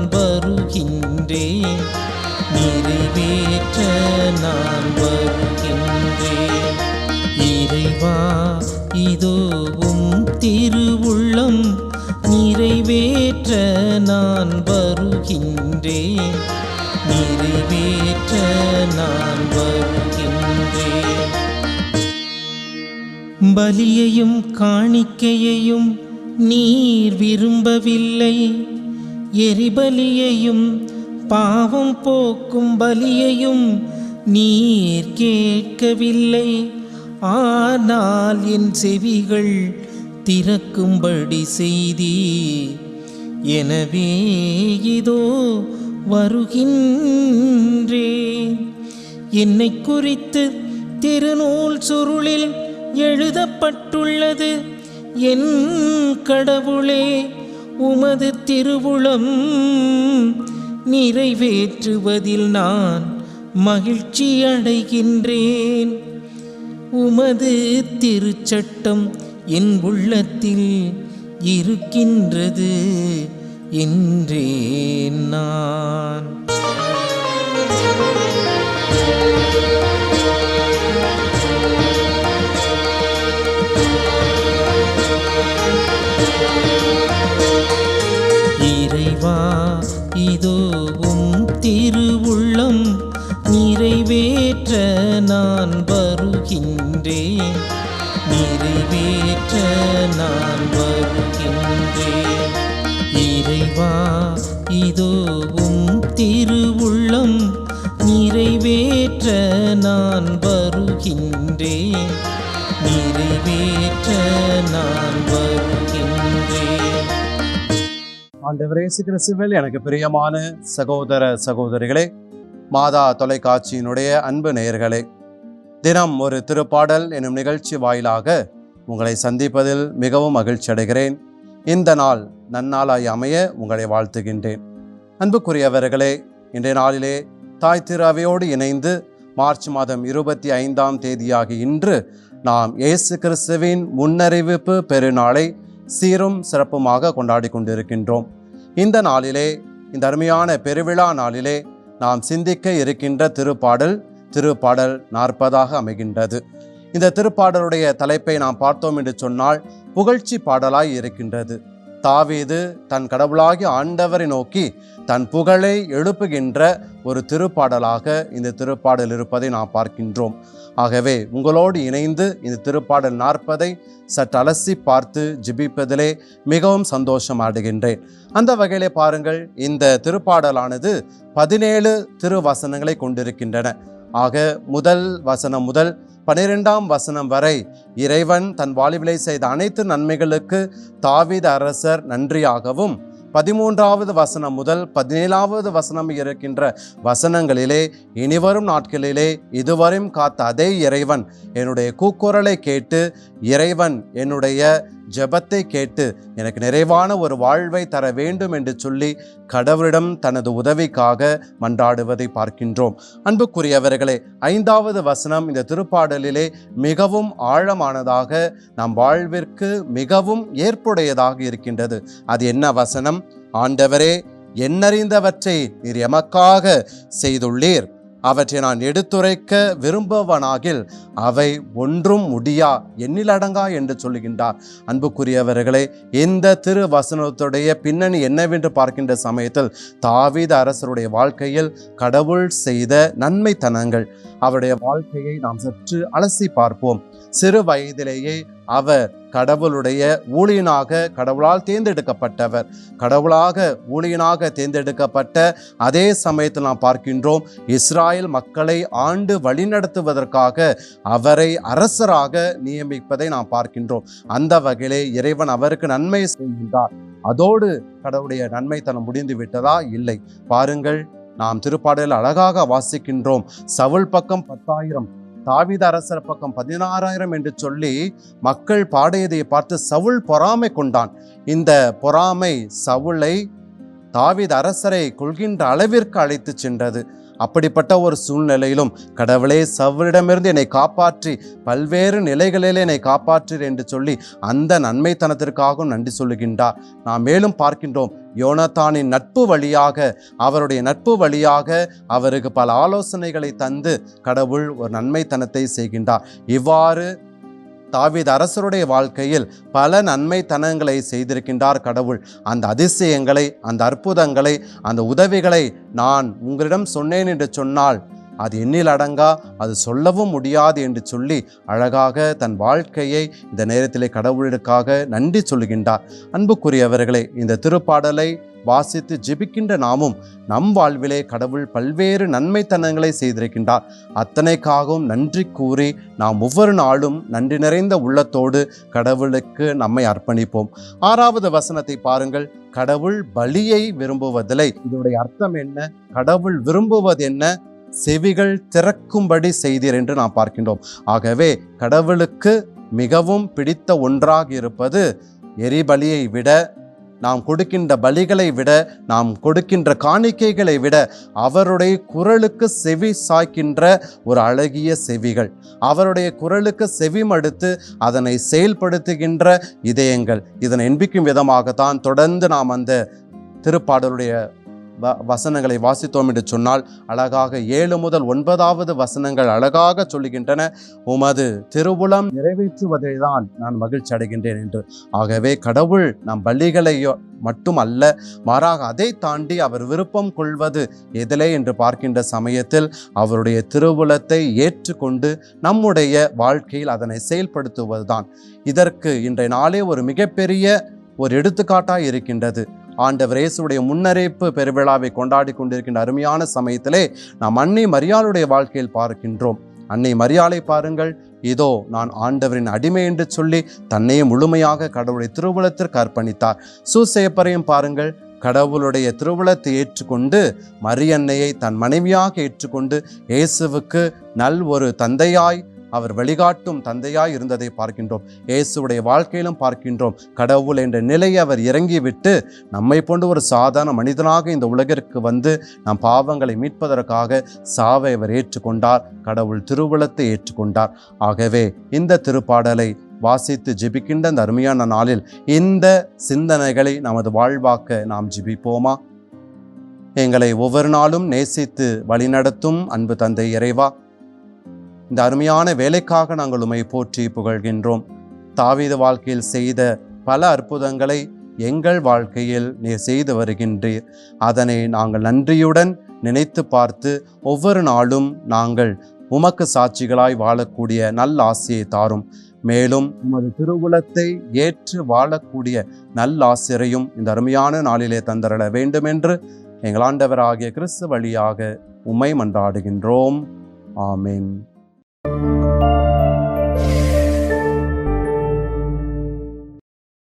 நான் வருகின்றேன், நிறைவேற்ற நான் வருகின்றேன். இறைவா, இதோ உம் திருவுள்ளம் நிறைவேற்ற நான் வருகின்றேன், நிறைவேற்ற நான் வருகின்றேன். பலியையும் காணிக்கையையும் நீர் விரும்பவில்லை, எரிபலியையும் பாவம் போக்கும் பலியையும் நீர் கேட்கவில்லை. ஆனால் என் செவிகள் திறக்கும்படி செய்தீர். எனவே இதோ வருகின்றேன். என்னை குறித்து திருநூல் சுருளில் எழுதப்பட்டுள்ளது. என் கடவுளே, உமது திருவுளம் நிறைவேற்றுவதில் நான் மகிழ்ச்சி அடைகின்றேன். உமது திருச்சட்டம் என் உள்ளத்தில் இருக்கின்றது என்றேன் நான். இறைவா, இதோ உம் திருவுள்ளம் நிறைவேற்ற நான் வருகின்றேன், நிறைவேற்ற நான் வருகின்றேன். இறைவா, இதோ உம் திருவுள்ளம் நிறைவேற்ற நான் வருகின்றேன், நிறைவேற்ற நான் வருகின்றேன். ஆண்டவரே இயேசு கிறிஸ்துவில் எனக்கு பிரியமான சகோதர சகோதரிகளே, மாதா தொலைக்காட்சியினுடைய அன்பு நேயர்களே, தினம் ஒரு திருப்பாடல் எனும் நிகழ்ச்சி வாயிலாக உங்களை சந்திப்பதில் மிகவும் மகிழ்ச்சி அடைகிறேன். இந்த நாள் நன்னாளாய் அமைய உங்களை வாழ்த்துகின்றேன். அன்புக்குரியவர்களே, இன்றைய நாளிலே தாய் திரு அவையோடு இணைந்து மார்ச் மாதம் 25ஆம் தேதியாகி இன்று நாம் இயேசு கிறிஸ்துவின் முன்னறிவிப்பு பெருநாளை சீரும் சிறப்புமாக கொண்டாடி கொண்டிருக்கின்றோம். இந்த நாளிலே, இந்த அருமையான பெருவிழா நாளிலே நாம் சிந்திக்க இருக்கின்ற திருப்பாடல் 40 அமைகின்றது. இந்த திருப்பாடலுடைய தலைப்பை நாம் பார்த்தோம் என்று சொன்னால் புகழ்ச்சி பாடலாய் இருக்கின்றது. தாவீது தன் கடவுளாகிய ஆண்டவரை நோக்கி தன் புகழை எழுப்புகின்ற ஒரு திருப்பாடலாக இந்த திருப்பாடல் இருப்பதை நாம் பார்க்கின்றோம். ஆகவே உங்களோடு இணைந்து இந்த திருப்பாடல் 40 சற்று அலசி பார்த்து ஜெபிப்பதிலே மிகவும் சந்தோஷம் அடைகின்றேன். அந்த வகையிலே பாருங்கள், இந்த திருப்பாடலானது 17 திருவசனங்களை கொண்டிருக்கின்றன. ஆக முதல் வசனம் முதல் 12ஆம் வசனம் வரை இறைவன் தன் வாழ்விலை செய்த அனைத்து நன்மைகளுக்கு தாவீது அரசர் நன்றியாகவும், 13வது வசனம் முதல் 17வது வசனம் இருக்கின்ற வசனங்களிலே இனிவரும் நாட்களிலே இதுவரையும் காத்த அதே இறைவன் என்னுடைய கூக்குரலை கேட்டு, இறைவன் என்னுடைய ஜெபத்தை கேட்டு எனக்கு நிறைவான ஒரு வாழ்வை தர வேண்டும் என்று சொல்லி கடவுளிடம் தனது உதவிக்காக மன்றாடுவதை பார்க்கின்றோம். அன்புக்குரியவர்களே, 5வது வசனம் இந்த திருப்பாடலிலே மிகவும் ஆழமானதாக நம் வாழ்விற்கு மிகவும் ஏற்புடையதாக இருக்கின்றது. அது என்ன வசனம்? ஆண்டவரே, எண்ணறிந்தவற்றை நீர் எமக்காக செய்துள்ளீர், அவற்றை நான் எடுத்துரைக்க விரும்புவனாகில் அவை ஒன்றும் முடியா, எண்ணிலடங்கா என்று சொல்லுகின்றார். அன்புக்குரியவர்களே, இந்த திருவசனத்துடைய பின்னணி என்னவென்று பார்க்கின்ற சமயத்தில் தாவீது அரசருடைய வாழ்க்கையில் கடவுள் செய்த நன்மைத்தனங்கள், அவருடைய வாழ்க்கையை நாம் சற்று அலசி பார்ப்போம். சிறு வயதிலேயே அவர் கடவுளுடைய ஊழியனாக, கடவுளால் தேர்ந்தெடுக்கப்பட்டவர், கடவுளாக ஊழியனாக தேர்ந்தெடுக்கப்பட்ட அதே சமயத்தில் நாம் பார்க்கின்றோம், இஸ்ராயல் மக்களை ஆண்டு வழிநடத்துவதற்காக அவரை அரசராக நியமிப்பதை நாம் பார்க்கின்றோம். அந்த வகையிலே இறைவன் அவருக்கு நன்மை செய்கின்றார். அதோடு கடவுளுடைய நன்மைத்தனம் முடிந்து விட்டதா? இல்லை. பாருங்கள், நாம் திருப்பாடலில் அழகாக வாசிக்கின்றோம். சவுல் பக்கம் 10,000, தாவீது அரசர் பக்கம் 16,000 என்று சொல்லி மக்கள் பாடியதை பார்த்து சவுல் பொறாமை கொண்டான். இந்த பொறாமை சவுலை தாவீது அரசரை கொள்கின்ற அளவிற்கு அழைத்து சென்றது. அப்படிப்பட்ட ஒரு சூழ்நிலையிலும் கடவுளே சவுலிடமிருந்து என்னை காப்பாற்றி பல்வேறு நிலைகளில் என்னை காப்பாற்றீர் என்று சொல்லி அந்த நன்மைத்தனத்திற்காகவும் நன்றி சொல்லுகின்றார். நாம் மேலும் பார்க்கின்றோம், யோனத்தானின் நட்பு வழியாக, அவருடைய நட்பு வழியாக அவருக்கு பல ஆலோசனைகளை தந்து கடவுள் ஒரு நன்மைத்தனத்தை செய்கின்றார். இவ்வாறு தாவீது அரசருடைய வாழ்க்கையில் பல நன்மைத்தனங்களை செய்திருக்கின்றார் கடவுள். அந்த அதிசயங்களை, அந்த அற்புதங்களை, அந்த உதவிகளை நான் உங்களிடம் சொன்னேன் என்று சொன்னால் அது எண்ணில் அடங்கா, அது சொல்லவும் முடியாது என்று சொல்லி அழகாக தன் வாழ்க்கையை இந்த நேரத்திலே கடவுளுக்காக நன்றி சொல்லுகின்றார். அன்புக்குரியவர்களே, இந்த திருப்பாடலை வாசித்து ஜெபிக்கின்ற நாமும் நம் வாழ்விலே கடவுள் பல்வேறு நன்மைத்தனங்களை செய்திருக்கின்றார். அத்தனைக்காகவும் நன்றி கூறி நாம் ஒவ்வொரு நாளும் நன்றி நிறைந்த உள்ளத்தோடு கடவுளுக்கு நம்மை அர்ப்பணிப்போம். 6வது வசனத்தை பாருங்கள். கடவுள் பலியை விரும்புவதில்லை. இதனுடைய அர்த்தம் என்ன? கடவுள் விரும்புவது என்ன? செவிகள் திறக்கும்படி செய்தீர் என்று நாம் பார்க்கின்றோம். ஆகவே கடவுளுக்கு மிகவும் பிடித்த ஒன்றாக இருப்பது எரிபலியை விட, நாம் கொடுக்கின்ற பலிகளை விட, நாம் கொடுக்கின்ற காணிக்கைகளை விட அவருடைய குரலுக்கு செவி சாய்க்கின்ற ஒரு அழகிய செவிகள், அவருடைய குரலுக்கு செவி மடுத்து அதனை செயல்படுத்துகின்ற இதயங்கள். இதனை என்பிக்கும் விதமாகத்தான் தொடர்ந்து நாம் அந்த திருப்பாடலுடைய வசனங்களை வாசித்தோம் என்று சொன்னால் அழகாக 7 முதல் 9வது வசனங்கள் அழகாக சொல்லுகின்றன. உமது திருவுளம் நிறைவேற்றுவதை தான் நான் மகிழ்ச்சி அடைகின்றேன் என்று. ஆகவே கடவுள் நம் பலிகளை மட்டும் அல்ல, மாறாக அதை தாண்டி அவர் விருப்பம் கொள்வது எதிலே என்று பார்க்கின்ற சமயத்தில் அவருடைய திருவுளத்தை ஏற்றுக்கொண்டு நம்முடைய வாழ்க்கையில் அதனை செயல்படுத்துவதுதான். இதற்கு இன்றைய நாளே ஒரு மிகப்பெரிய ஒரு எடுத்துக்காட்டாக இருக்கின்றது. ஆண்டவர் இயேசுடைய முன்னறிவிப்பு பெருவிழாவை கொண்டாடி கொண்டிருக்கின்ற அருமையான சமயத்திலே நாம் அன்னை மரியாளுடைய வாழ்க்கையில் பார்க்கின்றோம். அன்னை மரியாளை பாருங்கள். இதோ நான் ஆண்டவரின் அடிமை என்று சொல்லி தன்னையே முழுமையாக கடவுளுடைய திருவுளத்திற்கு அர்ப்பணித்தார். சூசேப்பரையும் பாருங்கள். கடவுளுடைய திருவுளத்தை ஏற்றுக்கொண்டு மரியன்னையை தன் மனைவியாக ஏற்றுக்கொண்டு இயேசுவுக்கு நல் ஒரு தந்தையாய், அவர் வழிகாட்டும் தந்தையாய் இருந்ததை பார்க்கின்றோம். இயேசுடைய வாழ்க்கையிலும் பார்க்கின்றோம். கடவுள் என்ற நிலையை அவர் இறங்கிவிட்டு நம்மை போன்று ஒரு சாதாரண மனிதனாக இந்த உலகிற்கு வந்து நம் பாவங்களை மீட்பதற்காக சாவை அவர் ஏற்றுக்கொண்டார். கடவுள் திருவுளத்தை ஏற்றுக்கொண்டார். ஆகவே இந்த திருப்பாடலை வாசித்து ஜெபிக்கின்ற இந்த அருமையான நாளில் இந்த சிந்தனைகளை நமது வாழ்வாக்க நாம் ஜெபிப்போமா? எங்களை ஒவ்வொரு நாளும் நேசித்து வழிநடத்தும் அன்பு தந்தை இறைவா, இந்த அருமையான வேலைக்காக நாங்கள் உம்மை போற்றி புகழ்கின்றோம். தாவீது வாழ்க்கையில் செய்த பல அற்புதங்களை எங்கள் வாழ்க்கையில் நீர் செய்து வருகின்றீர். அதனை நாங்கள் நன்றியுடன் நினைத்து பார்த்து ஒவ்வொரு நாளும் நாங்கள் உமக்கு சாட்சிகளாய் வாழக்கூடிய நல்ல ஆசியை தாரும். மேலும் உமது திருவுளத்தை ஏற்று வாழக்கூடிய நல்ல ஆசிரியரையும் இந்த அருமையான நாளிலே தந்தரள வேண்டுமென்று எங்கள் ஆண்டவராகிய கிறிஸ்து வழியாக உம்மை மன்றாடுகின்றோம். ஆமென்.